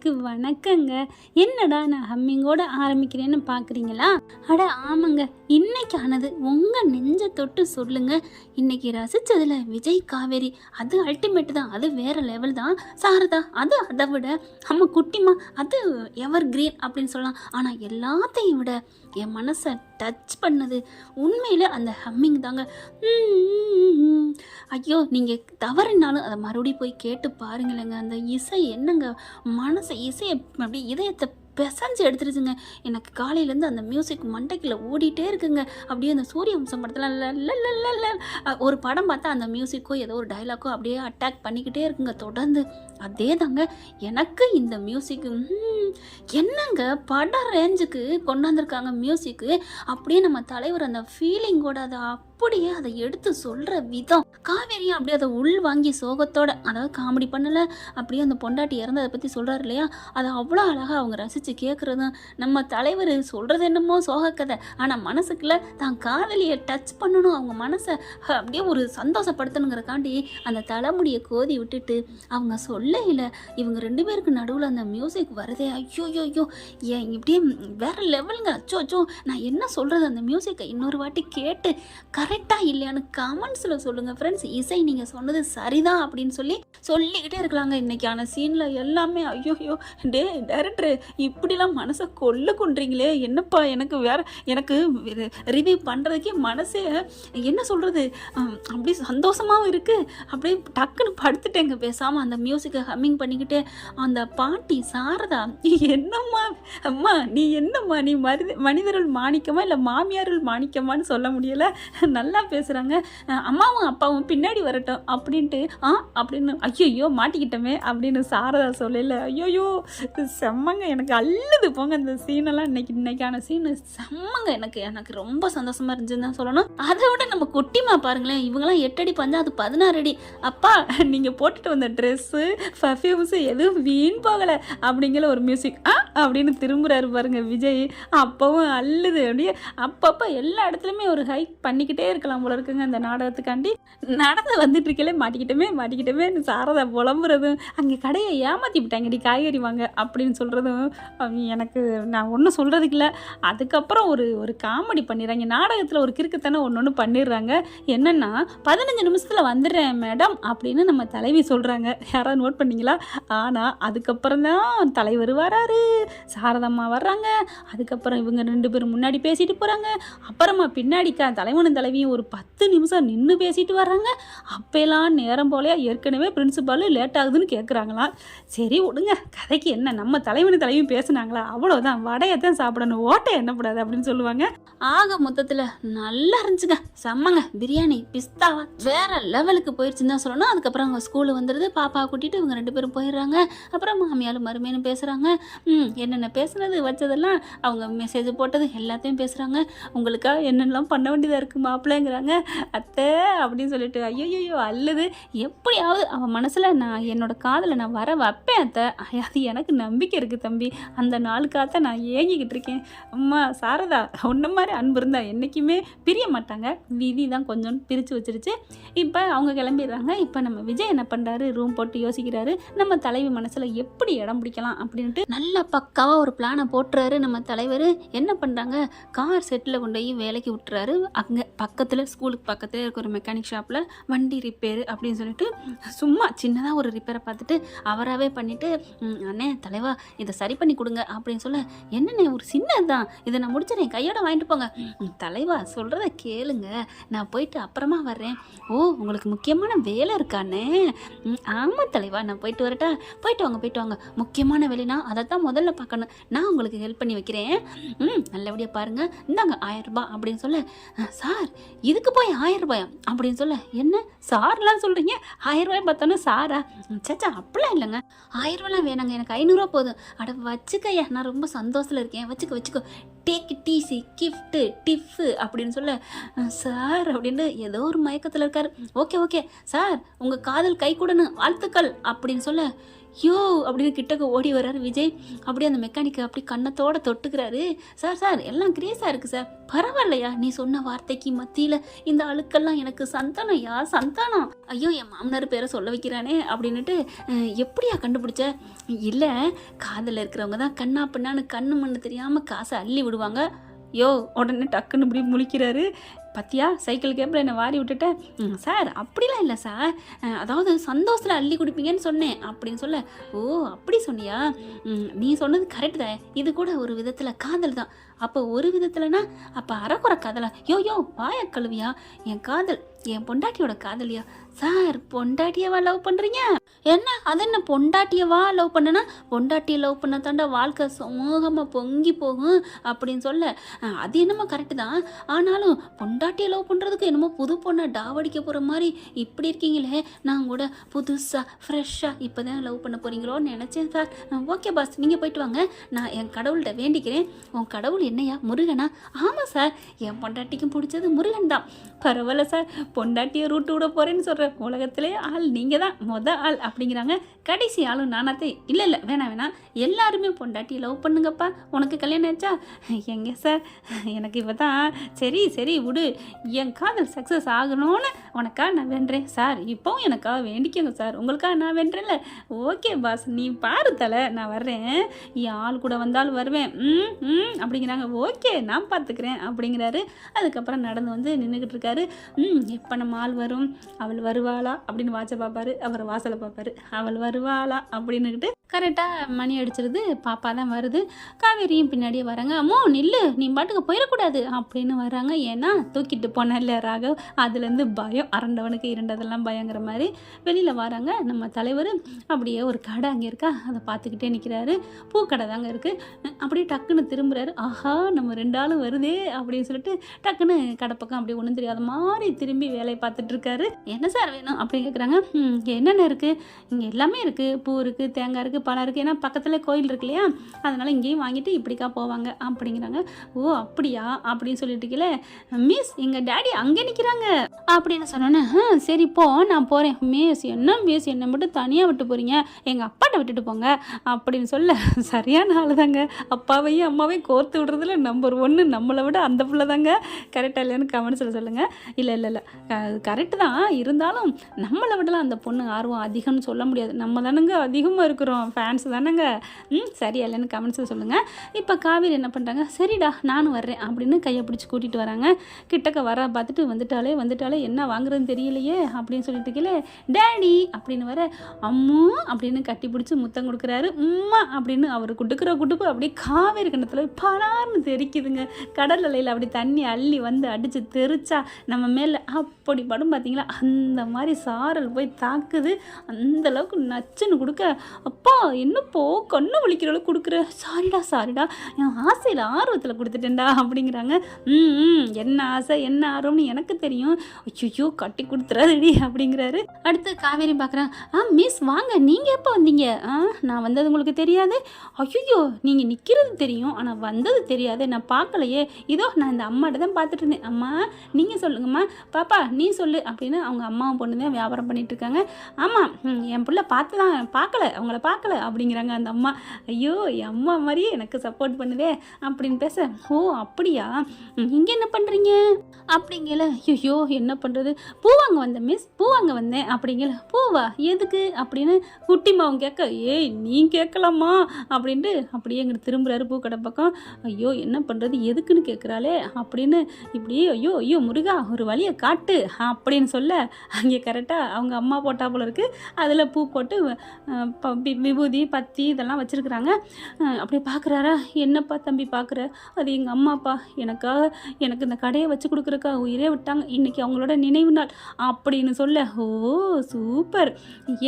நேயர்களுக்கு வணக்கங்க. என்னடா நான் ஹம்மிங்கோட ஆரம்பிக்கிறேன்னு பார்க்குறீங்களா? அட ஆமாங்க, இன்னைக்கானது உங்கள் நெஞ்ச தொட்டு சொல்லுங்க. இன்னைக்கு ரசித்ததில் விஜய் காவேரி அது அல்டிமேட் தான், அது வேறு லெவல் தான். சாரதா அது அதை விட, நம்ம குட்டிமா அது எவர் கிரீன் அப்படின்னு சொல்லலாம். ஆனால் எல்லாத்தையும் விட என் மனசை டச் பண்ணது உண்மையில் அந்த ஹம்மிங் தாங்க. ஐயோ, நீங்கள் தவறினாலும் அதை மறுபடியும் போய் கேட்டு பாருங்களேங்க. அந்த இசை என்னங்க, மனசை இசையை அப்படியே இதயத்தை பெசஞ்சு எடுத்துருச்சுங்க. எனக்கு காலையிலேருந்து அந்த மியூசிக் மண்டைக்குள்ள ஓடிட்டே இருக்குங்க. அப்படியே அந்த சூரிய வம்சம் படத்தில் ஒரு படம் பார்த்தா அந்த மியூசிக்கோ ஏதோ ஒரு டைலாக்கோ அப்படியே அட்டாக் பண்ணிக்கிட்டே இருக்குங்க தொடர்ந்து. அதே தாங்க எனக்கு இந்த மியூசிக்கு என்னங்க படம் ரேஞ்சுக்கு கொண்டாந்துருக்காங்க மியூசிக்கு. அப்படியே நம்ம தலைவர் அந்த ஃபீலிங்கோட அதை அப்படியே அதை எடுத்து சொல்கிற விதம், காவேரியும் அப்படியே அதை உள் வாங்கி சோகத்தோட, அதாவது காமெடி பண்ணலை, அப்படியே அந்த பொண்டாட்டி இறந்ததை பற்றி சொல்கிறாரு இல்லையா, அதை அவ்வளோ அழகாக அவங்க ரசித்து கேட்குறதும். நம்ம தலைவர் சொல்கிறது என்னமோ சோக கதை, ஆனால் மனசுக்குள்ள தான் காதலியை டச் பண்ணணும், அவங்க மனசை அப்படியே ஒரு சந்தோஷப்படுத்தணுங்கிறக்காண்டி அந்த தலைமுடியை கோதி விட்டுட்டு அவங்க சொல்லையில் இவங்க ரெண்டு பேருக்கு நடுவில் அந்த மியூசிக் வருதே, ஐயோ ஏன் இப்படியே வேறு லெவலுங்க. அச்சோ நான் என்ன சொல்கிறது, அந்த மியூசிக்கை இன்னொரு வாட்டி கேட்டு கரெக்டாக இல்லையான்னு கமெண்ட்ஸில் சொல்லுங்கள் ஃப்ரெண்ட்ஸ். இசை நீங்கள் சொன்னது சரிதான் அப்படின்னு சொல்லிக்கிட்டே இருக்கலாங்க. இன்றைக்கான சீனில் எல்லாமே ஐயோ டைரக்டர் இப்படிலாம் மனசை கொண்டுறீங்களே என்னப்பா, எனக்கு ரிவ்யூ பண்ணுறதுக்கே மனசே என்ன சொல்கிறது, அப்படி சந்தோஷமாகவும் இருக்குது. அப்படியே டக்குன்னு படுத்துட்டேங்க பேசாமல் அந்த மியூசிக்கை ஹம்மிங் பண்ணிக்கிட்டே. அந்த பாட்டி சாரதா, என்னம்மா அம்மா நீ என்னம்மா, நீ மனிதருள் மாணிக்கமா இல்லை மாமியாருள் மாணிக்கமான்னு சொல்ல முடியலை, நல்லா பேசுகிறாங்க. அம்மாவும் அப்பாவும் பின்னாடி வரட்டும் அப்படின்ட்டு அப்படின்னு ஐயோ மாட்டிக்கிட்டோமே அப்படின்னு சாரதா சொல்லல. ஐயோயோ செம்மங்க, எனக்கு அள்ளுது போங்க அந்த சீனெல்லாம். இன்னைக்கான சீனு செம்மங்க. எனக்கு ரொம்ப சந்தோஷமாக இருந்துச்சுன்னு தான் சொல்லணும். அதை விட நம்ம குட்டிமா பாருங்களேன், இவங்கெல்லாம் 8 அடி பஞ்சா, அது 16 அடி. அப்பா நீங்கள் போட்டுட்டு வந்த ட்ரெஸ்ஸு பர்ஃப்யூம்ஸு எதுவும் வீண் போகலை அப்படிங்கிற ஒரு மியூசிக் அப்படின்னு திரும்புகிறாரு பாருங்க விஜய். அப்பவும் அள்ளுது. அப்படியே அப்பப்போ எல்லா இடத்துலையுமே ஒரு ஹைக் பண்ணிக்கிட்டே இருக்கலாம் போல இருக்குங்க அந்த நாடகத்துக்காண்டி. நடந்து வந்துட்டு இருக்கலே மாட்டிக்கிட்டமே சாரதா புலம்புறதும், அங்கே கடையை ஏமாற்றி விட்டாங்கடி காய்கறி வாங்க அப்படின்னு சொல்கிறதும் எனக்கு நான் ஒன்றும் சொல்கிறதுக்கு இல்லை. அதுக்கப்புறம் ஒரு காமெடி பண்ணிடுறாங்க நாடகத்தில், ஒரு கிறுக்குத்தானே ஒன்று பண்ணிடுறாங்க. என்னென்னா 15 நிமிஷத்தில் வந்துடுறேன் மேடம் அப்படின்னு நம்ம தலைவி சொல்கிறாங்க. யாராவது நோட் பண்ணிங்களா? ஆனால் அதுக்கப்புறம் தான் தலைவர் வராரு, சாரதம்மா வர்றாங்க, அதுக்கப்புறம் இவங்க 2 பேரும் முன்னாடி பேசிட்டு போகிறாங்க, அப்புறமா பின்னாடிக்கா தலைவனும் தலைவியும் ஒரு 10 நிமிஷம் நின்று பேசிட்டு வர்றாங்க. அப்போலாம் நேரம் போலையா, ஏற்கனவே பிரின்சிபால் லேட் ஆகுதுன்னு கேட்குறாங்களாம். சரி விடுங்க, கதைக்கு என்ன, நம்ம தலைவனும் தலைவியும் பேசுனாங்களா, அவ்வளோதான், வடையத்தான் சாப்பிடணும், ஓட்டை என்னப்படாது அப்படின்னு சொல்லுவாங்க. ஆக மொத்தத்தில் நல்லா இருந்துச்சுங்க, செம்மங்க. பிரியாணி பிஸ்தாவா வேற லெவலுக்கு போயிடுச்சுன்னு தான் சொல்லணும். அதுக்கப்புறம் அவங்க ஸ்கூலு வந்துடுது, பாப்பா கூட்டிகிட்டு இவங்க 2 பேரும் போயிடுறாங்க. அப்புறம் மாமியாலும் மருமையிலும் பேசுகிறாங்க. என்னென்ன பேசுனது வச்சதெல்லாம், அவங்க மெசேஜ் போட்டது எல்லாத்தையும் பேசுகிறாங்க. உங்களுக்காக என்னென்னலாம் பண்ண வேண்டியதாக இருக்குது மாப்பிள்ளைங்கிறாங்க. அத்தை அப்படின்னு சொல்லிட்டு ஐயோ அல்லது எப்படியாவது அவன் மனசில் நான் என்னோட காதலை நான் வர வைப்பேன் அத்தை, அது எனக்கு நம்பிக்கை இருக்குது தம்பி, அந்த நாளுக்காக நான் ஏங்கிக்கிட்டு இருக்கேன். அம்மா சாரதா ஒன்றை மாதிரி அன்பு இருந்தால் என்றைக்குமே பிரிய மாட்டாங்க, விதி தான் கொஞ்சம் பிரித்து வச்சிருச்சு. இப்போ அவங்க கிளம்பிடுறாங்க. இப்போ நம்ம விஜய் என்ன பண்ணுறாரு, ரூம் போட்டு யோசிக்கிறாரு, நம்ம தலைவி மனசில் எப்படி இடம் பிடிக்கலாம் அப்படின்ட்டு நல்லா பக்காவாக ஒரு பிளானை போட்டுறாரு நம்ம தலைவர். என்ன பண்ணுறாங்க, கார் செட்டில் கொண்டு போய் வேலைக்கு விட்டுறாரு. அங்கே பக்கத்தில் ஸ்கூலுக்கு பக்கத்தில் இருக்க ஒரு மெக்கானிக் ஷாப்பில் வண்டி ரிப்பேரு அப்படின்னு சொல்லிட்டு சும்மா சின்னதாக ஒரு ரிப்பேரை பார்த்துட்டு அவராகவே பண்ணிவிட்டு, அண்ணே தலைவா இதை சரி பண்ணி கொடுங்க அப்படின்னு சொல்ல, என்னண்ணே ஒரு சின்னது தான், இதை நான் முடிச்சிடறேன் கையோட வாங்கிட்டு போங்க. தலைவா சொல்கிறத கேளுங்க, நான் போயிட்டு அப்புறமா வர்றேன். ஓ உங்களுக்கு முக்கியமான வேலை இருக்கானே? ஆமாம் தலைவா நான் போயிட்டு வரட்டா? போயிட்டு வாங்க, முக்கியமான வேலைனா அதை தான் முதல்ல பார்க்கணும், நான் உங்களுக்கு ஹெல்ப் பண்ணி வைக்கிறேன், நல்லபடியாக பாருங்கள், இந்தாங்க 1000 ரூபாய் அப்படின்னு சொல்ல, சார் இதுக்கு போய் 1000 ரூபாயா அப்படின்னு சொல்ல, என்ன சார்லாம் சொல்கிறீங்க, 1000 ரூபாய் பார்த்தோன்னா சாரா? சச்சா அப்படிலாம் இல்லைங்க, 1000 ரூபாய்லாம் வேணாங்க, எனக்கு 500 ரூபா போதும். அட வச்சுக்கையா, நான் ரொம்ப சந்தோஷத்தில் இருக்கேன், வச்சுக்கோ டேக் டிசி கிஃப்ட்டு டிஃப்பு அப்படின்னு சொல்ல, சார் அப்படின்னு ஏதோ ஒரு மயக்கத்தில் இருக்கார். ஓகே சார் உங்கள் காதல் கை கூடன்னு வாழ்த்துக்கள் அப்படின்னு சொல்ல, யோ அப்படின்னு கிட்டக்க ஓடி வர்றாரு விஜய். அப்படியே அந்த மெக்கானிக்கை அப்படி கண்ணத்தோட தொட்டுக்கிறாரு. சார் சார் எல்லாம் கிரேஸாக இருக்குது சார், பரவாயில்லையா நீ சொன்ன வார்த்தைக்கு மத்தியில் இந்த அழுக்கெல்லாம் எனக்கு சந்தானம்யா சந்தானம். ஐயோ என் மாமனார் பேரை சொல்ல வைக்கிறானே அப்படின்னுட்டு எப்படியா கண்டுபிடிச்ச? இல்லை காதில் இருக்கிறவங்க தான் கண்ணா பின்னான்னு கண்ணு மண்ணு தெரியாமல் காசை அள்ளி விடுவாங்க. யோ உடனே டக்குன்னு இப்படி முழிக்கிறாரு. பத்தியா சைக்கிள் கேப்பில் என்னை வாரி விட்டுட்டேன். சார் அப்படிலாம் இல்லை சார், அதாவது சந்தோஷத்தில் அள்ளி குடிப்பீங்கன்னு சொன்னேன் அப்படின்னு சொல்ல. ஓ அப்படி சொன்னியா? நீ சொன்னது கரெக்டு தான், இது கூட ஒரு விதத்தில் காதல் தான். அப்போ ஒரு விதத்துலனா அப்போ அறக்குறை காதலா? யோ வாய கழுவியா, என் காதல் என் பொண்டாட்டியோட காதலியா? சார் பொண்டாட்டியவா லவ் பண்ணுறீங்க? என்ன அது என்ன பொண்டாட்டியவா லவ் பண்ணனா? பொண்டாட்டியை லவ் பண்ண தாண்டா வாழ்க்கை சமூகமாக பொங்கி போகும் அப்படின்னு சொல்ல. அது என்னமோ கரெக்டு தான், ஆனாலும் பொண்டாட்டியை லவ் பண்ணுறதுக்கு என்னமோ புது பொண்ணை டாவடிக்க போகிற மாதிரி இப்படி இருக்கீங்களே. நான் கூட புதுசாக ஃப்ரெஷ்ஷாக இப்போ தான் லவ் பண்ண போகிறீங்களோன்னு நினச்சேன் சார். ஓகே பாஸ் நீங்கள் போயிட்டு வாங்க, நான் என் கடவுள்கிட்ட வேண்டிக்கிறேன். உன் கடவுள் என்னையா முருகனா? ஆமாம் சார், என் பொண்டாட்டிக்கும் பிடிச்சது முருகன் தான். பரவாயில்ல சார், பொண்டாட்டியை ரூட்டு விட போகிறேன்னு சொல்கிறேன், உலகத்திலே ஆள் நீங்கள் தான் ஆள் அப்படிங்கிறாங்க. கடைசி ஆளும் நானாத்தே. இல்லை வேணாம், எல்லாருமே பொண்டாட்டியை லவ் பண்ணுங்கப்பா, உனக்கு கல்யாணம் ஆச்சா? எங்க சார் எனக்கு இப்போ தான் சரி விடு, என் காதல் சக்ஸஸ் ஆகணும்னு உனக்காக நான் வேண்டுறேன் சார். இப்போவும் எனக்காக வேண்டிக்கோங்க சார், உங்களுக்காக நான் வேண்டுறேன்ல. ஓகே பாஸ் நீ பாரு தலை, நான் வர்றேன், என் ஆள் கூட வந்தாலும் வருவேன் அப்படிங்கிறாங்க. ஓகே நான் பார்த்துக்கிறேன் அப்படிங்கிறாரு. அதுக்கப்புறம் நடந்து வந்து நின்றுக்கிட்டு இருக்காரு. எப்போ நம்ம ஆள் வரும், அவள் வருவாளா அப்படின்னு வாட்சை பார்ப்பாரு. அவர் வாசலை பார்ப்பாரு, அவள் வருவாளா அப்படின்னுக்கிட்டு கரெக்டாக மணி அடிச்சிருது. பாப்பா தான் வருது, காவேரியும் பின்னாடியே வராங்க. அம்மோ நில்லு, நீ பாட்டுக்கு போயிடக்கூடாது அப்படின்னு வராங்க. ஏன்னா தூக்கிட்டு போனல ராகவ், அதுலேருந்து பயம், அரண்டவனுக்கு இரண்டதெல்லாம் பயங்கிற மாதிரி வெளியில் வராங்க. நம்ம தலைவர் அப்படியே ஒரு கடை அங்கே இருக்கா, அதை பார்த்துக்கிட்டே நிற்கிறாரு. பூக்கடை தாங்க இருக்குது. அப்படியே டக்குன்னு திரும்புறாரு. ஆஹா நம்ம ரெண்டு ஆளும் வருதே அப்படின்னு சொல்லிட்டு டக்குன்னு கடை பக்கம் அப்படியே ஒன்றும் தெரியாத மாதிரி திரும்பி வேலையை பார்த்துட்டு இருக்காரு. என்ன சார் வேணும் அப்படின்னு கேட்குறாங்க. என்னென்ன இருக்குது? இங்கே எல்லாமே இருக்குது, பூ இருக்குது, தேங்காய் இருக்குது, பழம் இருக்குது. ஏன்னா பக்கத்தில் கோயில் இருக்கு இல்லையா, அதனால் இங்கேயும் வாங்கிட்டு இப்படிக்கா போவாங்க அப்படிங்கிறாங்க. ஓ அப்படியா அப்படின்னு சொல்லிட்டு இருக்கல. மிஸ் எங்கள் டேடி அங்கே நிற்கிறாங்க அப்படின்னு சொன்னோன்னே சரி போ நான் போகிறேன். மிஸ் என்னை மட்டும் தனியாக விட்டு போகிறீங்க, எங்கள் அப்பாட்ட விட்டுட்டு போங்க அப்படின்னு சொல்ல. சரியான ஆள் தாங்க, அப்பாவையும் அம்மாவையும் கோர்த்து விடுறதுல நம்பர் 1 நம்மளை விட அந்த பிள்ளை தாங்க. கரெக்டாக இல்லைன்னு கமெண்ட்ஸில் சொல்லுங்கள். இல்லை கரெக்டு தான், இருந்தாலும் நம்மளை விடலாம் அந்த பொண்ணு ஆர்வம் அதிகம்னு சொல்ல முடியாது. நம்ம தானுங்க அதிகமாக இருக்கிறோம், ஃபேன்ஸ் தானேங்க. சரியா இல்லைன்னு கமெண்ட்ஸில் சொல்லுங்கள். இப்போ காவேரி என்ன பண்ணுறாங்க, சரிடா நானும் வர்றேன் அப்படின்னு கையை பிடிச்சி கூட்டிகிட்டு வராங்க. கிட்டக்க வர பார்த்துட்டு வந்துட்டாலே என்ன வாங்குறதுன்னு தெரியலையே அப்படின்னு சொல்லிட்டு இருக்கல. டேடி அப்படின்னு வர அம்மு அப்படின்னு கட்டி பிடிச்சி முத்தம் கொடுக்குறாரு. உம்மா அப்படின்னு அவர் குட்டுக்கிற குட்டுப்பு அப்படியே காவேரி கண்ணத்தில் பலார்னு தெரிக்குதுங்க. கடல் அலையில் அப்படி தண்ணி அள்ளி வந்து அடித்து தெரிச்சா நம்ம மேலே அப்படி படும் பார்த்தீங்களா, அந்த மாதிரி சாரல் போய் தாக்குது. அந்த அளவுக்கு நச்சுன்னு கொடுக்க, அப்பா என்னப்போ கண்ணு வலிக்கிற அளவுக்கு கொடுக்குற, சாரிடா என் ஆசையில் ஆர்வத்தில் கொடுத்துட்டேன்டா அப்படிங்கிறாங்க. என்ன ஆசை என்ன ஆர்வம்னு எனக்கு தெரியும், ஐயோ கட்டி கொடுத்துறாதடி அப்படிங்கிறாரு. அடுத்து காவேரி பார்க்குறேன். மிஸ் வாங்க, நீங்கள் எப்போ வந்தீங்க? நான் வந்தது உங்களுக்கு தெரியாது? ஐயோ நீங்கள் நிற்கிறது தெரியும், ஆனால் வந்தது தெரியாது, நான் பார்க்கலையே. இதோ நான் இந்த அம்மாட்ட தான் பார்த்துட்டு இருந்தேன். அம்மா நீங்கள் சொல்லுங்கம்மா, பாப்பா நீ சொல்லு அப்படின்னு அவங்க அம்மாவும் பொண்ணு தான் வியாபாரம் பண்ணிட்டு இருக்காங்க. ஆமாம் என் பிள்ளை அவங்கள பார்க்கல அப்படிங்கிறாங்க அந்த அம்மா. ஐயோ என் அம்மா மாதிரியே எனக்கு சப்போர்ட் பண்ணுதே அப்படின்னு பேச. ஓ அப்படியா, இங்கே என்ன பண்ணுறீங்க அப்படிங்கல. ஐயோ என்ன பண்ணுறது, பூவாங்க வந்தேன் மிஸ், பூவாங்க வந்தேன் அப்படிங்கல. பூவா எதுக்கு அப்படின்னு குட்டிமாவும் கேட்க, ஏய் நீ கேட்கலாமா அப்படின்ட்டு அப்படியே எங்கிட்ட திரும்புறாரு பூக்கடை பக்கம். ஐயோ என்ன பண்ணுறது எதுக்குன்னு கேட்குறாளே அப்படின்னு இப்படி ஐயோ முருகா ஒரு வழியை காட்டு அப்படின்னு சொல்ல, அங்கே கரெக்டாக அவங்க அம்மா போட்டா போல இருக்குது, அதில் பூ போட்டு விபூதி பத்தி இதெல்லாம் வச்சுருக்குறாங்க. அப்படி பார்க்குறாரா, என்னப்பா தம்பி பார்க்குற, அது எங்கள் அம்மாப்பா எனக்கு இந்த கடையை வச்சு கொடுக்குறக்கா உயிரே விட்டாங்க, இன்றைக்கி அவங்களோட நினைவு நாள் அப்படின்னு சொல்ல. ஓ சூப்பர்,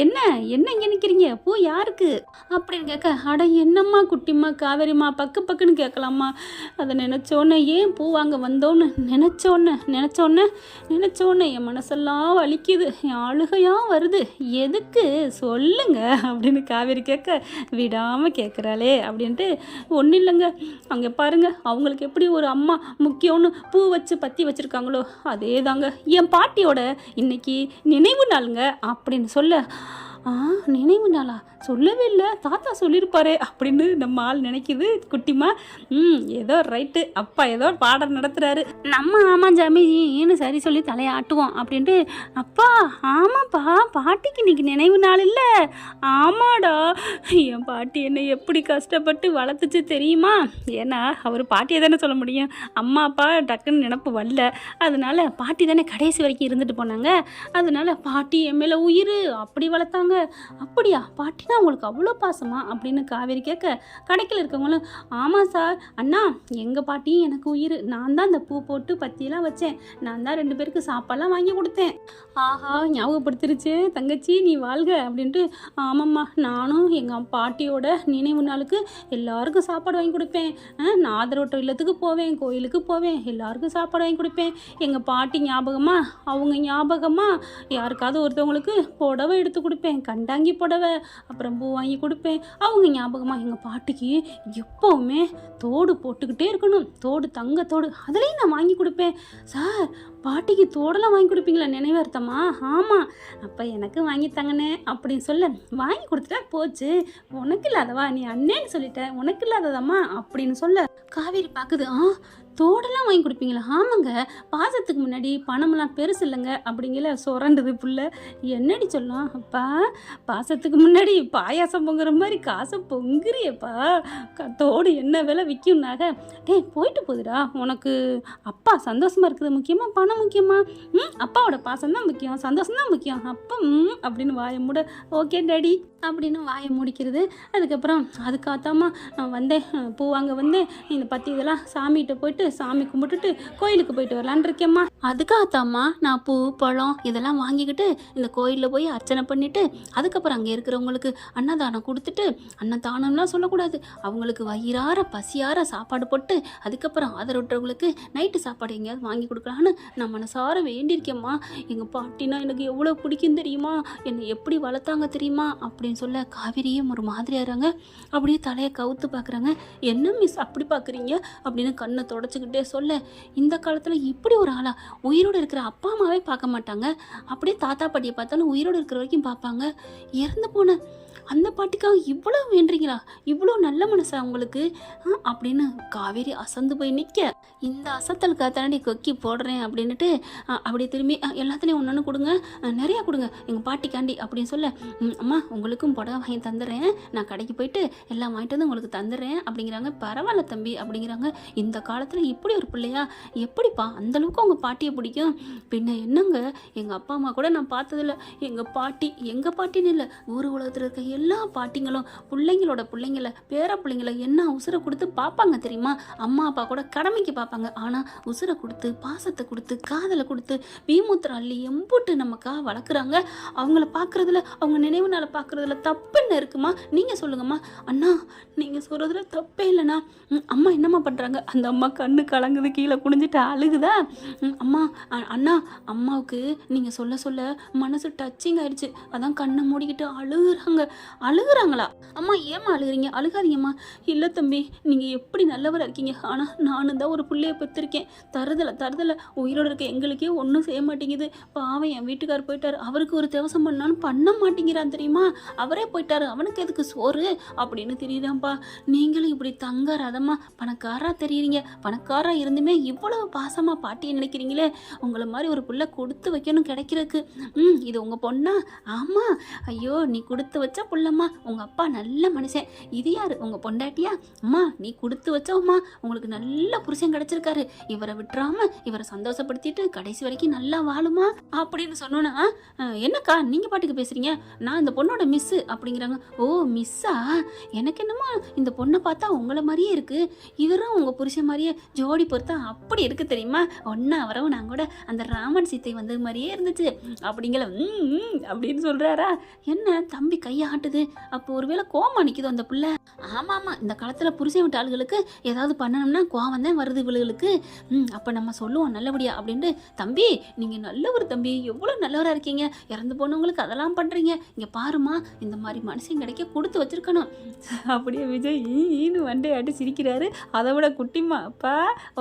என்ன இங்கே நிற்கிறீங்க, பூ யாருக்கு அப்படின்னு கேட்க, அட என்னம்மா குட்டிம்மா காவேரிம்மா பக்குன்னு கேட்கலாமா, அதை நினச்சோன்னே ஏன் பூ வாங்க வந்தோன்னு நினச்சோன்னே என் மனசெல்லாம் வலிக்குது, என் அழுகையாக வருது, எதுக்கு சொல்லுங்க அப்படின்னு காவேரி கேட்க, விடாமல் கேட்குறாளே அப்படின்ட்டு. ஒன்றும் இல்லைங்க, அங்கே பாருங்க அவங்களுக்கு எப்படி ஒரு அம்மா முக்கியம்னு பூ வச்சு பற்றி வச்சுருக்காங்களோ அதே தாங்க என் பாட்டியோட இன்னைக்கு நினைவு நாளுங்க அப்படின்னு சொல்ல. நினைவு நாளா? சொல்லவே இல்லை, தாத்தா சொல்லியிருப்பாரே அப்படின்னு நம்ம ஆள் நினைக்கிது குட்டிமா. ஏதோ ரைட்டு, அப்பா ஏதோ பாடம் நடத்துகிறாரு, நம்ம ஆமாம் ஜாமின்னு சரி சொல்லி தலையாட்டுவோம் அப்படின்ட்டு. அப்பா ஆமாப்பா, பாட்டிக்கு இன்னைக்கு நினைவு நாள் இல்லை? ஆமாடா, என் பாட்டி என்னை எப்படி கஷ்டப்பட்டு வளர்த்துச்சு தெரியுமா? ஏன்னா அவர் பாட்டியை தானே சொல்ல முடியும், அம்மா அப்பா டக்குன்னு நினப்பு வரல. அதனால பாட்டி தானே கடைசி வரைக்கும் இருந்துட்டு போனாங்க. அதனால பாட்டி என் மேலே உயிர் அப்படி வளர்த்தாங்க. அப்படியா, பாட்டினா உங்களுக்கு அவ்வளோ பாசமா அப்படின்னு காவேரி கேட்க, கடைக்கில் இருக்கவங்களும் ஆமாம் சார் அண்ணா, எங்கள் பாட்டியும் எனக்கு உயிர். நான் தான் இந்த பூ போட்டு பத்தியெல்லாம் வச்சேன், நான் தான் 2 பேருக்கு சாப்பாடெல்லாம் வாங்கி கொடுத்தேன். ஆஹா, ஞாபகப்படுத்திருச்சு தங்கச்சி, நீ வாழ்க அப்படின்ட்டு. ஆமாம்மா, நானும் எங்கள் பாட்டியோட நினைவு நாளுக்கு எல்லாருக்கும் சாப்பாடு வாங்கி கொடுப்பேன். நான் ஆதரவற்ற இல்லத்துக்கு போவேன், கோயிலுக்கு போவேன், எல்லாருக்கும் சாப்பாடு வாங்கி கொடுப்பேன். எங்கள் பாட்டி ஞாபகமா, அவங்க ஞாபகமா யாருக்காவது ஒருத்தவங்களுக்கு புடவை எடுத்து கொடுப்பேன், கண்டாங்கி புடவை, அப்புறம் பூ வாங்கி கொடுப்பேன். அவங்க ஞாபகமாக எங்கள் பாட்டிக்கு எப்போவுமே தோடு போட்டுக்கிட்டே இருக்கணும், தோடு தங்கத்தோடு, அதுலேயும் நான் வாங்கி கொடுப்பேன். சார், பாட்டிக்கு தோடெல்லாம் வாங்கி கொடுப்பீங்களா நினைவார்த்தமா? ஆமாம், அப்போ எனக்கு வாங்கி தங்கண்ணே அப்படின்னு சொல்ல, வாங்கி கொடுத்துட்டா போச்சு, உனக்கு இல்லாதவா, நீ அண்ணேன்னு சொல்லிட்ட, உனக்கு இல்லாததாம்மா அப்படின்னு சொல்ல, காவேரி பார்க்குது. தோடெல்லாம் வாங்கி கொடுப்பீங்களா? ஆமாங்க, பாசத்துக்கு முன்னாடி பணமெல்லாம் பெருசு இல்லைங்க அப்படிங்கிற சொரண்டுது புள்ள. என்னடி சொல்லும்? அப்பா, பாசத்துக்கு முன்னாடி பாயாசம் பொங்குற மாதிரி காசை பொங்குறியப்பா, தோடு என்ன விலை விற்கும்னாக. டேய் போயிட்டு போகுதுடா, உனக்கு அப்பா சந்தோஷமாக இருக்குது முக்கியமாக, பணம் முக்கியமா? அப்பாவோட பாசம் தான் முக்கியம், சந்தோஷம் தான் முக்கியம். அப்பா அப்படின்னு வாயை மூட. ஓகே டேடி அப்படின்னு வாயை முடிக்கிறது. அதுக்கப்புறம் அதுக்காத்தாமா நான் வந்தேன், பூ வாங்க வந்தேன், இந்த பத்தி இதெல்லாம் சாமிகிட்ட போயிட்டு சாமி கும்பிட்டுட்டு கோயிலுக்கு போயிட்டு வரலான் இருக்கேம்மா. அதுக்காகத்தாம்மா நான் பூ பழம் இதெல்லாம் வாங்கிக்கிட்டு இந்த கோயிலில் போய் அர்ச்சனை பண்ணிவிட்டு அதுக்கப்புறம் அங்கே இருக்கிறவங்களுக்கு அன்னதானம் கொடுத்துட்டு, அன்னதானம்லாம் சொல்லக்கூடாது, அவங்களுக்கு வயிறார பசியார சாப்பாடு போட்டு அதுக்கப்புறம் ஆதரவற்றவங்களுக்கு நைட்டு சாப்பாடு எங்கேயாவது வாங்கி கொடுக்கலான்னு நான் மனசார வேண்டியிருக்கேம்மா. எங்கள் பாட்டினா எனக்கு எவ்வளோ பிடிக்கும் தெரியுமா, என்னை எப்படி வளர்த்தாங்க தெரியுமா அப்படின்னு சொல்ல, காவேரியும் ஒரு மாதிரியாகிறாங்க. அப்படியே தலையை கவுத்து பார்க்குறாங்க. என்ன மிஸ் அப்படி பார்க்குறீங்க அப்படின்னு கண்ணை தொடச்சிக்கிட்டே சொல்ல, இந்த காலத்தில் இப்படி ஒரு ஆளா, உயிரோடு இருக்கிற அப்பா அம்மாவே பார்க்க மாட்டாங்க, அப்படியே தாத்தா பாட்டியை பார்த்தாலும் உயிரோடு இருக்கிற வரைக்கும் பார்ப்பாங்க. இறந்து போன அந்த பாட்டிக்காக இவ்வளோ வேண்டுறீங்களா, இவ்வளோ நல்ல மனசா உங்களுக்கு அப்படின்னு காவேரி அசந்து போய் நிற்க, இந்த அசத்தலுக்காக தாண்டி கொக்கி போடுறேன் அப்படின்னுட்டு அப்படி திரும்பி எல்லாத்துலேயும் ஒன்று கொடுங்க, நிறையா கொடுங்க எங்கள் பாட்டிக்காண்டி அப்படின்னு சொல்ல, அம்மா உங்களுக்கும் புடவை வாங்கி தந்துடுறேன், நான் கடைக்கு போயிட்டு எல்லாம் வாங்கிட்டு வந்து உங்களுக்கு தந்துடுறேன் அப்படிங்கிறாங்க. பரவாயில்ல தம்பி அப்படிங்கிறாங்க. இந்த காலத்தில் இப்படி ஒரு பிள்ளையா, எப்படிப்பா அந்தளவுக்கு உங்கள் பாட்டியை பிடிக்கும்? பின்ன என்னங்க, எங்கள் அப்பா அம்மா கூட நான் பார்த்ததில்ல, எங்கள் பாட்டின்னு இல்லை, ஊர் உலகத்தில் இருக்க எல்லா பாட்டிங்களும் பிள்ளைங்கள பேர பிள்ளைங்கள என்ன உசுரை கொடுத்து பார்ப்பாங்க தெரியுமா? அம்மா அப்பா கூட கடமைக்கு பார்ப்பாங்க, ஆனால் உசுரை கொடுத்து பாசத்தை கொடுத்து காதலை கொடுத்து வீமூத்திரம் அள்ளி எம்புட்டு நமக்காக வளர்க்குறாங்க. அவங்கள பார்க்குறதுல, அவங்க நினைவு நாளை பார்க்குறதுல தப்பு என்ன இருக்குமா? நீங்கள் சொல்லுங்கம்மா. அண்ணா, நீங்கள் சொல்கிறதுல தப்பே இல்லைண்ணா. அம்மா என்னம்மா பண்ணுறாங்க? அந்த அம்மா கண்ணு கலங்குது, கீழே குனிஞ்சிட்டு அழுகுதா? அம்மா அண்ணா, அம்மாவுக்கு நீங்கள் சொல்ல சொல்ல மனசு டச்சிங் ஆயிடுச்சு, அதான் கண்ணை மூடிக்கிட்டு அழுகுறாங்களா? அம்மா ஏம்மா அழுகுறீங்க? அழுகாதீங்கம்மா. இல்லை தம்பி, நீங்கள் எப்படி நல்லவராக இருக்கீங்க, ஆனால் நானும் தான் ஒரு பிள்ளையை பெற்றிருக்கேன், தருதலை உயிரோடு இருக்க எங்களுக்கே ஒன்றும் செய்ய மாட்டேங்குது. பாவம் என் வீட்டுக்கார் போயிட்டார், அவருக்கு ஒரு தேவசம் பண்ணாலும் பண்ண மாட்டேங்கிறான் தெரியுமா, அவரே போயிட்டாரு, அவனுக்கு எதுக்கு சோறு அப்படின்னு தெரியுதாப்பா. நீங்களும் இப்படி தங்க ரதமா பணக்காரா தெரியுறீங்க, பணக்காரா இருந்துமே இவ்வளவு பாசமாக பாட்டியை நினைக்கிறீங்களே, உங்களை மாதிரி ஒரு பிள்ளை கொடுத்து வைக்கணும் கிடைக்கிறதுக்கு. இது உங்கள் பொண்ணா? ஆமாம். ஐயோ, நீ கொடுத்து வச்ச புள்ளம்மா, உங்கள் அப்பா நல்ல மனுஷன். இது யார், உங்கள் பொண்டாட்டியா? அம்மா நீ கொடுத்து வச்சோம்மா, உங்களுக்கு நல்ல புருஷன் கிடச்சிருக்காரு, இவரை விட்டுறாம இவரை சந்தோஷப்படுத்திட்டு கடைசி வரைக்கும் நல்லா வாழுமா அப்படின்னு சொன்னோன்னா, என்னக்கா நீங்கள் பாட்டுக்கு பேசுகிறீங்க, நான் இந்த பொண்ணோட மிஸ்ஸு அப்படிங்கிறாங்க. ஓ மிஸ்ஸா? எனக்கு என்னமோ இந்த பொண்ணை பார்த்தா உங்களை மாதிரியே இருக்குது, இவரும் உங்கள் புருஷன் மாதிரியே ஜோடி பொறுத்தா அப்படி இருக்குது தெரியுமா, ஒன்றா வரவும் நான் கூட அந்த ராமன் சீத்தை வந்தது மாதிரியே இருந்துச்சு அப்படிங்கிற அப்படின்னு சொல்கிறாரா? என்ன தம்பி கையை காட்டுது. அப்போ ஒருவேளை கோவமா நிக்குதோ அந்த புள்ள. ஆமாமா, இந்த காலத்துல புருஷன் விட்ட ஆளுகளுக்கு ஏதாவது பண்ணணும்னா கோவம் தான் வருது இவளுகளுக்கு. அப்ப நம்ம சொல்லுவோம் நல்லபடியா அப்படின்ட்டு, தம்பி நீங்க நல்லவர் தம்பி, எவ்வளவு நல்லவரா இருக்கீங்க, இறந்து போனவங்களுக்கு அதெல்லாம் பண்றீங்க, இங்க பாருமா இந்த மாதிரி மனுஷன் கிடைக்க கொடுத்து வச்சிருக்கணும். அப்படியே விஜய் ஈன்னு வண்டே ஆட்டி சிரிக்கிறாரு. அதை விட குட்டிமா, அப்பா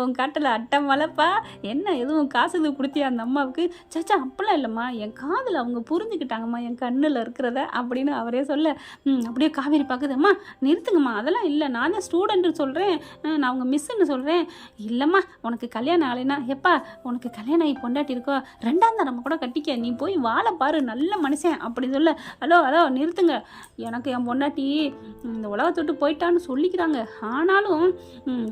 உன் காட்டில் அட்டம் வளப்பா, என்ன எதுவும் காசு எதுவும் கொடுத்தியா அந்த அம்மாவுக்கு? சச்சா அப்பெல்லாம் இல்லைம்மா, என் காதில் அவங்க புரிஞ்சுக்கிட்டாங்கம்மா என் கண்ணில் இருக்கிறத அப்படின்னு அவரே சொல்ல, அப்படியே காவேரி பார்க்குது. அம்மா நிறுத்துங்கம்மா, அதெல்லாம் இல்லை, நான் தான் ஸ்டூடெண்ட்டு சொல்கிறேன், நான் அவங்க மிஸ்ஸுன்னு சொல்கிறேன். இல்லைம்மா உனக்கு கல்யாணம் ஆகலைன்னா, எப்பா உனக்கு கல்யாணம் ஆகி பொண்டாட்டி இருக்கோ, ரெண்டாம் தரமா கூட கட்டிக்க, நீ போய் வாழை பாரு, நல்ல மனுஷன் அப்படின்னு சொல்ல, ஹலோ ஹலோ நிறுத்துங்க, எனக்கு என் பொண்டாட்டி இந்த உலகத்தை விட்டு போயிட்டான்னு சொல்லிக்கிறாங்க, ஆனாலும்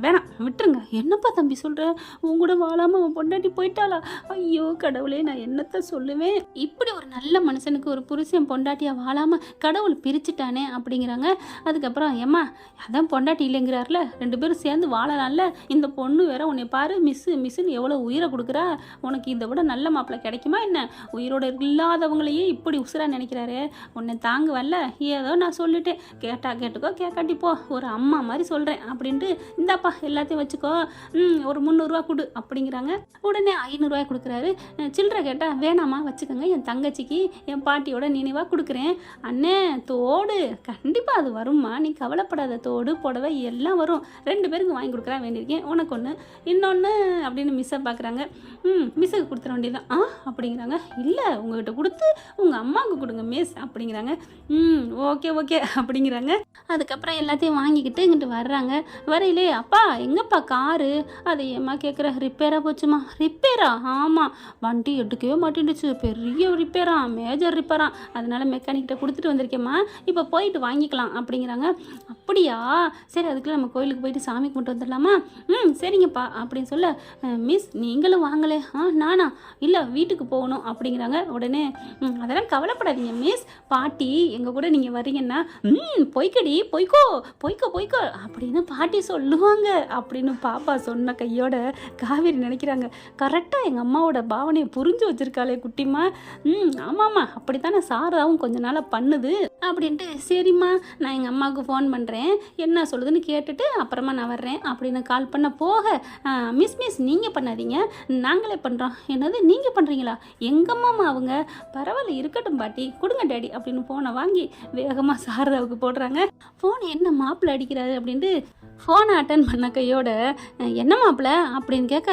வேணாம் விட்டுருங்க. என்னப்பா தம்பி சொல்கிற, உன் கூட வாழாமல் அவன் பொண்டாட்டி போயிட்டாளா? ஐயோ கடவுளே, நான் என்னத்தை சொல்லுவேன், இப்படி ஒரு நல்ல மனுஷனுக்கு ஒரு புருஷன் பொண்டாட்டியாக வாழாமல் கடவுள் பிரிச்சுட்டானே அப்படிங்கிறாங்க. அதுக்கப்புறம் ஏம்மா அதான் பொண்டாட்டி இல்லைங்கிறார்ல, 2 பேரும் சேர்ந்து வாழலாம்ல, இந்த பொண்ணு வேற உன்னை பாரு மிஸ்ஸுன்னு எவ்வளோ உயிரை கொடுக்குறா, உனக்கு இதை விட நல்ல மாப்பிள்ளை கிடைக்குமா என்ன? உயிரோட இல்லாதவங்களையே இப்படி உசுரா நினைக்கிறாரு, உன்னை தாங்குவல்ல, ஏதோ நான் சொல்லிட்டேன், கேட்டா கேட்டுக்கோ கேட்காட்டி போ, ஒரு அம்மா மாதிரி சொல்கிறேன் அப்படின்ட்டு, இந்தாப்பா எல்லாத்தையும் வச்சுக்கோ, ஒரு 300 ரூபா கொடு அப்படிங்கிறாங்க. உடனே 500 ரூபாய் கொடுக்குறாரு. சில்லறை கேட்டால் வேணாமா வச்சுக்கோங்க, என் தங்கச்சிக்கு என் பாட்டியோட நினைவாக கொடுக்குறேன். அண்ணே தோடு கண்டிப்பாக அது வரும்மா, நீ கவலைப்படாத, தோடு புடவை எல்லாம் வரும், 2 பேருக்கு வாங்கி கொடுக்குறா வேண்டியிருக்கேன், உனக்கு ஒன்று இன்னொன்று அப்படின்னு மிஸ்ஸை பார்க்குறாங்க. மிஸ்ஸுக்கு கொடுத்துட வேண்டியதான் அப்படிங்கிறாங்க. இல்லை உங்ககிட்ட கொடுத்து உங்கள் அம்மாவுக்கு கொடுங்க மிஸ் அப்படிங்கிறாங்க. ஓகே ஓகே அப்படிங்கிறாங்க. அதுக்கப்புறம் எல்லாத்தையும் வாங்கிக்கிட்டு இங்கிட்டு வர்றாங்க. வரையிலே அப்பா எங்கப்பா காரு, அதை ஏம்மா கேட்குற, ரிப்பேராக போச்சுமா? ரிப்பேரா? ஆமாம், வண்டி எடுக்கவே மாட்டேன்டுச்சு, பெரிய ரிப்பேரா, மேஜர் ரிப்பேரா, அதனால மெக்கானிக்கிட்ட கொடுத்துட்டு வந்திருக்கேம்மா, இப்போ போயிட்டு வாங்கிக்கலாம் அப்படிங்கிறாங்க. அப்படியா, சரி அதுக்குள்ள நம்ம கோயிலுக்கு போயிட்டு சாமி கும்பிட்டு வந்துடலாமா? சரிங்கப்பா அப்படின்னு சொல்ல, மிஸ் நீங்களும் வாங்கலே? நானா? இல்லை வீட்டுக்கு போகணும் அப்படிங்கிறாங்க. உடனே அதெல்லாம் கவலைப்படாதீங்க மிஸ், பாட்டி எங்கள் கூட நீங்கள் வர்றீங்கன்னா போய்க்கடி போய்க்கோ போய்க்கோ போய்க்கோ அப்படின்னு பாட்டி சொல்லுவாங்க அப்படின்னு பாப்பா சொன்ன கையோட காவேரி நினைக்கிறாங்க, கரெக்டாக எங்கள் அம்மாவோட பாவனையை புரிஞ்சு வச்சிருக்காளே குட்டிமா. ஆமாம்மா அப்படித்தானே சாராவும் கொஞ்ச நாளாக பண்ணுது அப்படின்ட்டு, சரிம்மா நான் எங்கள் அம்மாவுக்கு ஃபோன் பண்ணுறேன், என்ன சொல்லுதுன்னு கேட்டுட்டு அப்புறமா நான் வர்றேன் அப்படின்னு கால் பண்ண போக, மிஸ் நீங்கள் பண்ணாதீங்க நாங்களே பண்ணுறோம். என்னது நீங்கள் பண்ணுறீங்களா? எங்கள் அம்மாமா அவங்க? பரவாயில்ல இருக்கட்டும் பாட்டி, கொடுங்க டேடி அப்படின்னு ஃபோனை வாங்கி வேகமாக சாரதாவுக்கு போடுறாங்க. ஃபோன் என்ன மாப்பிள்ளை அடிக்கிறாரு அப்படின்ட்டு ஃபோனை அட்டன் பண்ண கையோட, என்ன மாப்பிள்ளை அப்படின்னு கேட்க,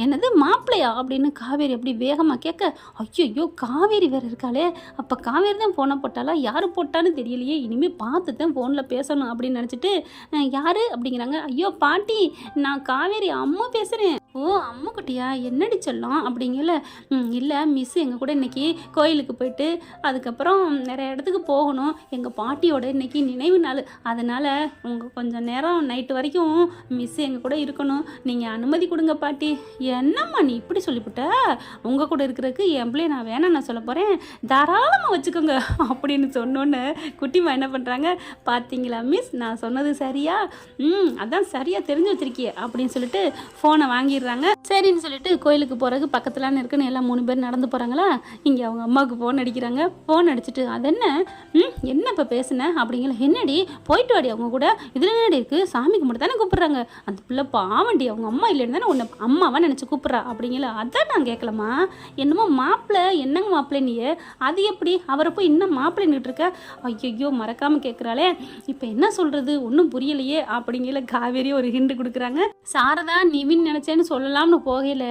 என்னது மாப்பிள்ளையா அப்படின்னு காவேரி அப்படி வேகமாக கேட்க, ஐயோ காவேரி வேறு இருக்காளே, அப்போ காவேரி தான் ஃபோனை போட்டாலா, யார் போட்டான்னு தெரியலையே, இனிமேல் பார்த்து தான் ஃபோனில் பேசணும் அப்படின்னு நினச்சிட்டு, யார் அப்படிங்கிறாங்க. ஐயோ பாட்டி நான் காவேரி அம்மா பேசுகிறேன். ஓ அம்முக்குட்டியா, என்னடி சொல்லலாம் அப்படிங்கல. இல்லை மிஸ் எங்கள் கூட இன்றைக்கி கோயிலுக்கு போயிட்டு அதுக்கப்புறம் நிறைய இடத்துக்கு போகணும், எங்கள் பாட்டியோட இன்றைக்கி நினைவு நாள், அதனால் உங்கள் கொஞ்சம் நேரம் நைட்டு வரைக்கும் மிஸ் எங்கள் கூட இருக்கணும், நீங்கள் அனுமதி கொடுங்க பாட்டி. என்னம்மா நீ இப்படி சொல்லிவிட்ட, உங்கள் கூட இருக்கிறதுக்கு என் பிள்ளைய நான் வேணாம் நான் சொல்ல போகிறேன், தாராளமாக வச்சுக்கோங்க அப்படின்னு சொன்னோன்னு குட்டிமா என்ன பண்ணுறாங்க, பார்த்தீங்களா மிஸ் நான் சொன்னது சரியா, அதான் சரியாக தெரிஞ்சு வச்சிருக்கிய அப்படின்னு சொல்லிட்டு ஃபோனை வாங்கிடுறாங்க. சரின்னு சொல்லிட்டு கோயிலுக்கு போகிறதுக்கு பக்கத்துலான்னு இருக்குன்னு எல்லாம் 3 பேர் நடந்து போகிறாங்களா, இங்கே அவங்க அம்மாவுக்கு ஃபோன் அடிக்கிறாங்க. ஃபோன் அடிச்சுட்டு அதென்ன என்ன இப்போ பேசுனேன் அப்படிங்கிற, என்னடி போயிட்டு வாடி அவங்க கூட, இதில் என்னடி இருக்குது, சாமி கும்பிட்டு தானே கூப்பிட்றாங்க, அந்த பிள்ளை பாவண்டி அவங்க அம்மா இல்லைன்னு தானே உன்னை அம்மாவா நினச்சி கூப்பிட்றா அப்படிங்கிற, அதான் நான் கேட்கலம்மா, என்னமோ மாப்பிள்ளை என்னங்க மாப்பிள்ளை நீ, அது எப்படி அவரை போய் இன்னும் மாப்பிள்ளைன்னுட்டு இருக்க, ஐயோ மறக்காமல் கேட்குறாளே, இப்போ என்ன சொல்கிறது ஒன்றும் புரியலையே அப்படிங்கிற காவேரி ஒரு ஹிண்ட் கொடுக்குறாங்க. சாரதா நிவின் நினச்சேன்னு சொல்லலாம்னு போகையில்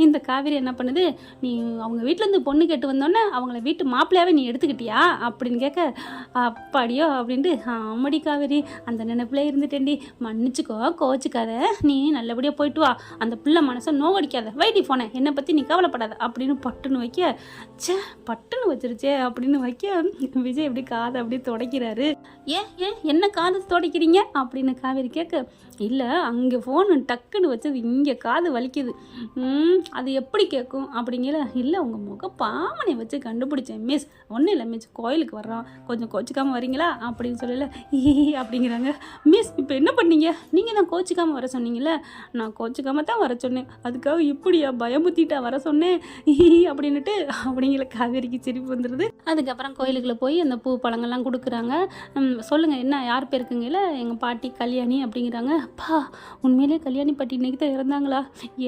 இந்த காவேரி என்ன பண்ணுது, நீ அவங்க வீட்டிலேருந்து பொண்ணு கேட்டு வந்தோன்னே அவங்கள வீட்டு மாப்பிள்ளையாவே நீ எடுத்துக்கிட்டியா அப்படின்னு கேட்க, அப்பாடியோ அப்படின்ட்டு, ஆமாடி காவேரி அந்த நினைப்பிலே இருந்துட்டேன்டி, மன்னிச்சுக்கோ கோச்சிக்காத, நீ நல்லபடியாக போயிட்டு வா, அந்த பிள்ளை மனசை நோகடிக்காத, வைட்டி போனே என்னை பற்றி நீ கவலைப்படாத அப்படின்னு பட்டுன்னு வைக்க, பட்டுன்னு வச்சிருச்சே அப்படின்னு வைக்க விஜய் எப்படி காதை அப்படி துடைக்கிறாரு. ஏன் ஏன் என்ன காது துடைக்கிறீங்க அப்படின்னு காவேரி கேட்க, இல்லை அங்கே ஃபோனு டக்குன்னு வச்சது இங்கே காது வலிக்குது. அது எப்படி கேட்கும் அப்படிங்கல. இல்லை உங்கள் முக பாமனை வச்சு கண்டுபிடிச்சேன் மிஸ். ஒன்றும் இல்லை மிஸ், கோயிலுக்கு வர்றோம், கொஞ்சம் கோச்சிக்காமல் வரீங்களா அப்படின்னு சொல்லல அப்படிங்கிறாங்க. மிஸ் இப்போ என்ன பண்ணீங்க? நீங்கள் தான் கோச்சிக்காமல் வர சொன்னீங்களே. நான் கோச்சிக்காமல் தான் வர சொன்னேன், அதுக்காக இப்படியா பயமுத்திட்டா வர சொன்னேன் அப்படின்னுட்டு அப்படிங்கிற காவேரிக்கு சிரிப்பு வந்துடுது. அதுக்கப்புறம் கோயிலுக்குள்ளே போய் அந்த பூ பழங்கள்லாம் கொடுக்குறாங்க. சொல்லுங்கள் என்ன யார் பேருக்குங்கல்ல? எங்கள் பாட்டி கல்யாணி அப்படிங்கிறாங்க. அப்பா உண்மையிலே கல்யாணி பாட்டி இன்னைக்கு தான் இறந்தாங்களா?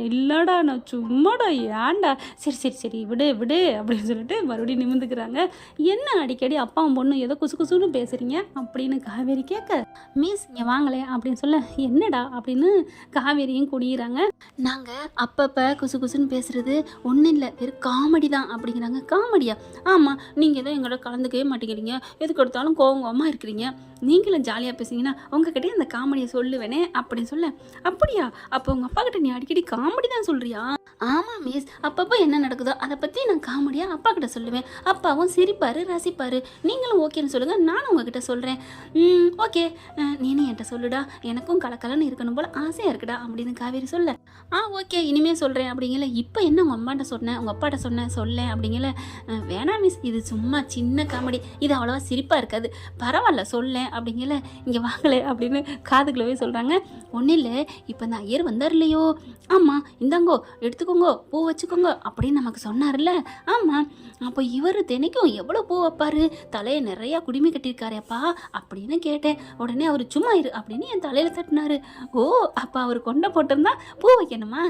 இல்லைடா நான் சும்மாடா, ஏன்டா? சரி சரி சரி விடு விடு அப்படின்னு சொல்லிட்டு மறுபடியும் நிமிந்துக்கிறாங்க. என்ன அடிக்கடி அப்பாவும் பொண்ணு ஏதோ குசு குசுன்னு பேசுகிறீங்க அப்படின்னு காவேரி கேட்க, மிஸ் இங்கே வாங்கலே அப்படின்னு சொல்ல, என்னடா அப்படின்னு காவேரியும் குடிக்கிறாங்க. நாங்கள் அப்பப்போ குசு குசுன்னு பேசுகிறது ஒன்றும் இல்லை, வெறும் காமெடி தான் அப்படிங்கிறாங்க. காமெடியா? ஆமாம், நீங்கள் தான் எங்களோட கலந்துக்கவே மாட்டேங்கிறீங்க, எதுக்கு எடுத்தாலும் கோவமாக இருக்கிறீங்க, நீங்களும் ஜாலியாக பேசுனீங்கன்னா உங்ககிட்டே அந்த காமெடியை சொல்லுவேனே அப்படின்னு சொல்ல, அப்படியா? அப்போ உங்கள் அப்பா கிட்ட நீ அடிக்கடி காமெடி தான் சொல்கிறியா? ஆமாம் மிஸ், அப்பப்போ என்ன நடக்குதோ அதை பற்றி நான் காமெடியாக அப்பா கிட்ட சொல்லுவேன், அப்பாவும் சிரிப்பார் ரசிப்பார், நீங்களும் ஓகேன்னு சொல்லுங்கள், நானும் உங்ககிட்ட சொல்கிறேன். ஓகே நீனும் என்கிட்ட சொல்லுடா, எனக்கும் கலக்கலன்னு இருக்கணும் போல் ஆசையாக இருக்குடா அப்படின்னு காவேரி சொல்ல, ஓகே இனிமேல் சொல்கிறேன் அப்படிங்கல. இப்போ என்ன உங்கள் அம்மாட்ட சொன்னேன் உங்கள் அப்பாட்ட சொன்னேன் சொல்ல அப்படிங்கல. வேணாம் மிஸ், இது சும்மா சின்ன காமெடி, இது அவ்வளோவா சிரிப்பாக இருக்காது, பரவாயில்ல சொல்லேன் அப்படிங்கல. இங்கே வாங்கலை அப்படின்னு காதுக்குள்ளவே சொல்கிறாங்க. ஒன்றும் இல்லை, இப்போ இந்த ஐயர் வந்தார் இல்லையோ, ஆமாம் இந்தாங்கோ எடுத்துக்கோங்க பூ வச்சுக்கோங்க அப்படின்னு நமக்கு சொன்னார்ல. ஆமாம், அப்போ இவர் தினைக்கும் எவ்வளோ பூ வைப்பார், தலையை நிறையா குடிமை கட்டியிருக்காரேப்பா அப்படின்னு கேட்டேன். உடனே அவர் சும்மா இரு அப்படின்னு என் தலையில் தட்டினார். ஓ அப்போ அவர் கொண்டை போட்டிருந்தா பூ வைக்கணுமா?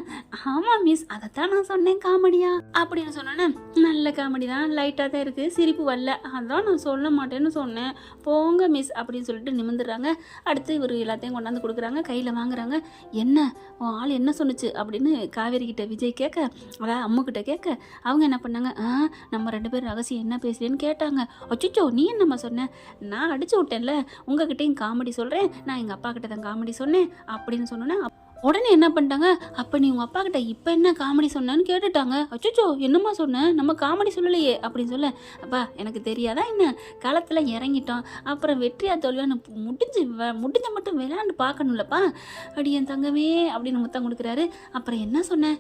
ஆமாம் மிஸ், அதைத்தான் நான் சொன்னேன் காமெடியா அப்படின்னு சொன்னேன்னே. நல்ல காமெடி தான், லைட்டாக தான் இருக்குது, சிரிப்பு வரல, அதான் நான் சொல்ல மாட்டேன்னு சொன்னேன், போங்க மிஸ் அப்படின்னு சொல்லிட்டு நிமிந்துடுறாங்க. அடுத்து இவர் எல்லாத்தையும் கொண்டாந்து கொடுக்குறாங்க, கையில் வாங்குறாங்க. என்ன உன் ஆள் என்ன சொன்னுச்சு அப்படின்னு காவேரி கிட்ட விஜய் கேட்க, அதாவது அம்முக்கிட்ட கேட்க, அவங்க என்ன பண்ணாங்க, நம்ம 2 பேர் ரகசியம் என்ன பேசுறேன்னு கேட்டாங்க. அச்சோ நீ என்னம்மா சொன்ன? நான் அடிச்சு விட்டேன்ல, உங்ககிட்டையும் காமெடி சொல்கிறேன், நான் எங்கள் அப்பா கிட்ட தான் காமெடி சொன்னேன் அப்படின்னு சொன்னோன்னே உடனே என்ன பண்ணிட்டாங்க, அப்போ நீ உங்கள் அப்பா கிட்ட இப்போ என்ன காமெடி சொன்னேன்னு கேட்டுட்டாங்க. அச்சோ என்னம்மா சொன்னேன், நம்ம காமெடி சொல்லலையே அப்படின்னு சொல்ல, அப்பா எனக்கு தெரியாதா என்ன, களத்தில் இறங்கிட்டோம், அப்புறம் வெற்றியா தோல்வியான்னு முடிஞ்ச மட்டும் விளையாண்டு பார்க்கணும்லப்பா, அப்படி என் தங்கமே அப்படின்னு முத்தம் கொடுக்குறாரு. அப்புறம் என்ன சொன்னேன்,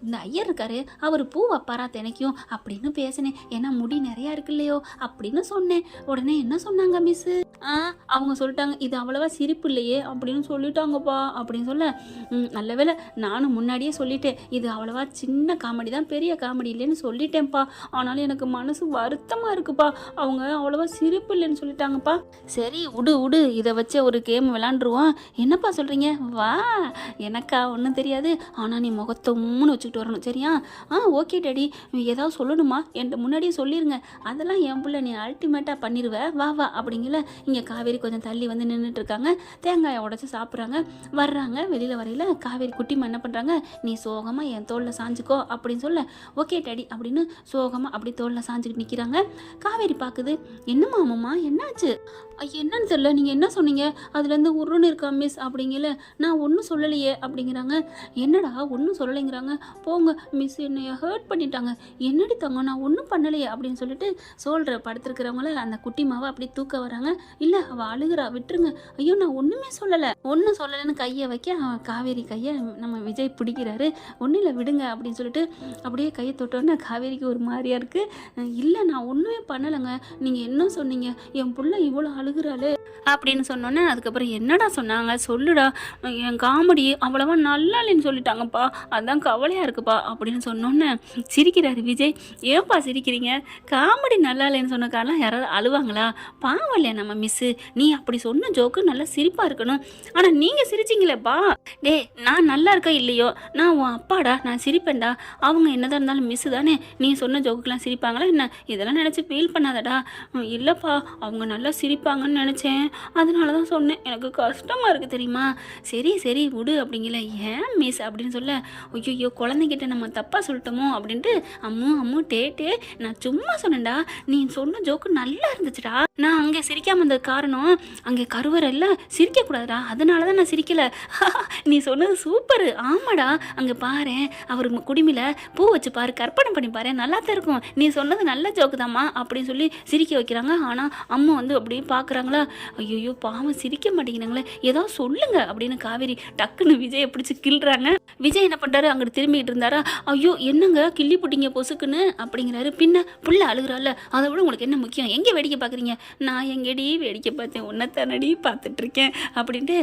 இந்த ஐயர் இருக்காரு அவர் பூ வைப்பாரா தினைக்கும் அப்படின்னு பேசினேன், ஏன்னா முடி நிறையா இருக்கு இல்லையோ அப்படின்னு சொன்னேன். உடனே என்ன சொன்னாங்க மிஸ்ஸு, அவங்க சொல்லிட்டாங்க இது அவ்வளவா சிரிப்பு இல்லையே அப்படின்னு சொல்லிட்டாங்கப்பா அப்படின்னு சொல்ல, நல்ல வேளை நானும் முன்னாடியே சொல்லிட்டேன், இது அவ்வளவா சின்ன காமெடி தான், பெரிய காமெடி இல்லைன்னு சொல்லிட்டேன்ப்பா, ஆனாலும் எனக்கு மனசு வருத்தமாக இருக்குப்பா, அவங்க அவ்வளவா சிரிப்பு இல்லைன்னு சொல்லிட்டாங்கப்பா. சரி விடு விடு, இதை வச்சு ஒரு கேம் விளாண்டுருவோம். என்னப்பா சொல்கிறீங்க? வா, எனக்கா ஒன்றும் தெரியாது, ஆனால் நீ முகத்தை உம்முன்னு வச்சுக்கிட்டு வரணும் சரியா? ஓகே டேடி, ஏதாவது சொல்லணுமா என்கிட்ட முன்னாடியே சொல்லிடுங்க, அதெல்லாம் என் பிள்ளை நீ அல்டிமேட்டாக பண்ணிடுவ, வா வா அப்படிங்கல. இங்கே காவேரி கொஞ்சம் தள்ளி வந்து நின்றுட்டு இருக்காங்க, தேங்காயை உடச்சி சாப்பிட்றாங்க. வர்றாங்க, வெளியில் வரையில் காவேரி குட்டிமா என்ன பண்ணுறாங்க, நீ சோகமாக என் தோளில் சாஞ்சுக்கோ அப்படின்னு சொல்ல, ஓகே டேடி அப்படின்னு சோகமாக அப்படி தோளில் சாஞ்சுக்கிட்டு நிற்கிறாங்க. காவேரி பார்க்குது, என்னம்மா அம்மா என்னாச்சு? என்னன்னு தெரியல, நீங்கள் என்ன சொன்னீங்க, அதுலேருந்து உருன்னு இருக்கா மிஸ் அப்படிங்கல. நான் ஒன்றும் சொல்லலையே அப்படிங்கிறாங்க. என்னடா ஒன்றும் சொல்லலைங்கிறாங்க, போங்க மிஸ் என்னைய ஹர்ட் பண்ணிட்டாங்க. என்னடி தங்க நான் ஒன்றும் பண்ணலையே அப்படின்னு சொல்லிட்டு சொல்கிற படுத்துருக்கிறவங்கள அந்த குட்டிமாவை அப்படி தூக்க வராங்க. இல்லை அவள் அழுகிறா, விட்டுருங்க. ஐயோ நான் ஒன்றுமே சொல்லலை, ஒன்றும் சொல்லலைன்னு கையை வைக்க காவேரி கையை நம்ம விஜய் பிடிக்கிறாரு. ஒன்றும் இல்லை விடுங்க அப்படின்னு சொல்லிட்டு அப்படியே கையை தொட்டோன்னே காவேரிக்கு ஒரு மாதிரியா இருக்குது. இல்லை நான் ஒன்றுமே பண்ணலைங்க, நீங்கள் என்ன சொன்னீங்க, என் புள்ள இவ்வளோ அழுகிறாளே அப்படின்னு சொன்னோன்னே அதுக்கப்புறம் என்னடா சொன்னாங்க சொல்லுடா, என் காமெடி அவ்வளவா நல்லா இல்லைன்னு சொல்லிட்டாங்கப்பா, அதான் கவலையாக இருக்குப்பா அப்படின்னு சொன்னோன்னே சிரிக்கிறாரு விஜய். ஏன்ப்பா சிரிக்கிறீங்க, காமெடி நல்லா இல்லைன்னு சொன்னக்காரெலாம் யாராவது அழுவாங்களா? பாவம் இல்லையா நம்ம மிஸ்ஸு, நீ அப்படி சொன்ன ஜோக்கு நல்லா சிரிப்பாக இருக்கணும், ஆனால் நீங்கள் சிரிச்சிங்களேப்பா. டே நான் நல்லா இருக்கா இல்லையோ, நான் உன் அப்பாடா, நான் சிரிப்பேன்டா, அவங்க என்னதான் இருந்தாலும் மிஸ்ஸு தானே, நீ சொன்ன ஜோக்குக்கெலாம் சிரிப்பாங்களா என்ன, இதெல்லாம் நினச்சி ஃபீல் பண்ணாதடா. இல்லைப்பா அவங்க நல்லா சிரிப்பாங்கன்னு நினச்சேன், அதனால தான் சொன்னேன், எனக்கு கஷ்டமாக இருக்குது தெரியுமா. சரி சரி விடு அப்படிங்கல. ஏன் மிஸ் அப்படின்னு சொல்ல, ஐயோ குழந்தைகிட்ட நம்ம தப்பாக சொல்லிட்டோமோ அப்படின்ட்டு அம்மு டே நான் சும்மா சொன்னேன்டா, நீ சொன்ன ஜோக்கு நல்லா இருந்துச்சுடா, நான் அங்கே சிரிக்காமல் இருந்த காரணம் அங்கே கருவறையில் சிரிக்கக்கூடாதுடா, அதனால தான் நான் சிரிக்கலை நீ சொன்னது சூப்பரு. ஆமாடா, அங்கே பாரேன், அவர் குடிமில பூ வச்சு பாரு, கற்பனை பண்ணி பாரு, நல்லா தான் இருக்கும். நீ சொன்னது நல்ல ஜோக்கு தாம்மா அப்படின்னு சொல்லி சிரிக்க வைக்கிறாங்க. ஆனால் அம்மா வந்து அப்படியே பார்க்குறாங்களா, ஐயோ பாவம் சிரிக்க மாட்டேங்கிறாங்களே, ஏதோ சொல்லுங்க அப்படின்னு காவேரி டக்குன்னு விஜயை பிடிச்சி கிள்றாங்க. விஜய் என்ன பண்ணுறாரு, அங்கிட்டு திரும்பிக்கிட்டு இருந்தாரா, ஐயோ என்னங்க கிள்ளி போட்டிங்க பொசுக்குன்னு அப்படிங்கிறாரு. பின்ன புள்ள அழுகுறாள், அதை விட உங்களுக்கு என்ன முக்கியம், எங்கே வேடிக்கை பார்க்குறீங்க? நான் எங்கேடி வேடிக்கை பார்த்தேன், உன்னைத்தானடி பார்த்துட்ருக்கேன் அப்படின்ட்டு.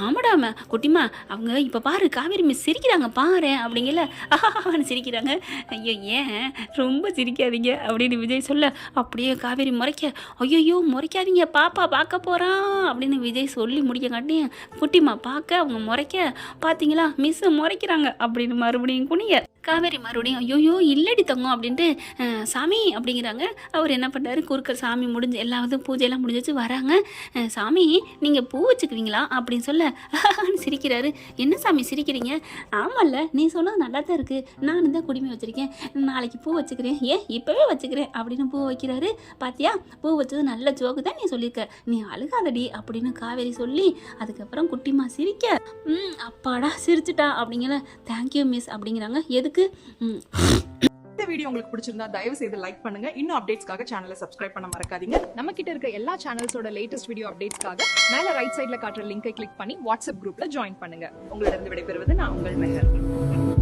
ஆமாடாம குட்டிமா, அவங்க இப்போ பாரு காவேரி மிஸ் சிரிக்கிறாங்க பாரு அப்படிங்கல, ஆஹான்னு சிரிக்கிறாங்க. ஐயோ ஏன் ரொம்ப சிரிக்காதீங்க அப்படின்னு விஜய் சொல்ல, அப்படியே காவேரி முறைக்க, ஐயோ முறைக்காதீங்க பாப்பா பார்க்க போகிறான் அப்படின்னு விஜய் சொல்லி முடிக்க காட்டியும் குட்டிமா பார்க்க அவங்க முறைக்க, பார்த்தீங்களா மிஸ் முறைக்கிறாங்க அப்படின்னு மறுபடியும் குனிய. காவேரி மறுபடியும் ஐயோ இல்லடி தங்கம் அப்படின்ட்டு சாமி அப்படிங்கிறாங்க. அவர் என்ன பண்ணுறாரு, குறுக்க சாமி முடிஞ்சு எல்லாவது பூஜையெல்லாம் முடிஞ்சிச்சு வராங்க. சாமி நீங்கள் பூ வச்சுக்குவீங்களா அப்படின்னு சொல்ல சிரிக்கிறாரு. என்ன சாமி சிரிக்கிறீங்க? ஆமாம்ல, நீ சொன்னது நல்லா தான் இருக்குது, நான் தான் குடிமை வச்சுருக்கேன், நாளைக்கு பூ வச்சுக்கிறேன், ஏன் இப்போவே வச்சுக்கிறேன் அப்படின்னு பூ வைக்கிறாரு. பாத்தியா பூ வச்சது நல்ல ஜோக்கு தான் நீ சொல்லியிருக்க, நீ அழுகாதடி அப்படின்னு காவேரி சொல்லி, அதுக்கப்புறம் குட்டிமா சிரிக்க, அப்பாடா சிரிச்சுட்டா அப்படிங்கிற. தேங்க்யூ மிஸ் அப்படிங்கிறாங்க. எதுக்கு? இந்த வீடியோ உங்களுக்கு பிடிச்சிருந்தா தயவு செய்து லைக் பண்ணுங்க. இன்னும் அப்டேட்ஸ்க்காக சேனலை சப்ஸ்கிரைப் பண்ண மறக்காதீங்க. நம்ம கிட்ட இருக்க எல்லா சேனல்ஸோட லேட்டஸ்ட் வீடியோ அப்டேட்ஸ்க்காக மேல ரைட் சைடுல காட்டுற லிங்கை கிளிக் பண்ணி வாட்ஸ்அப் குரூப்ல ஜாயின் பண்ணுங்க. உங்களிடம் விடைபெறுவது நான் உங்கள் மெஹர்.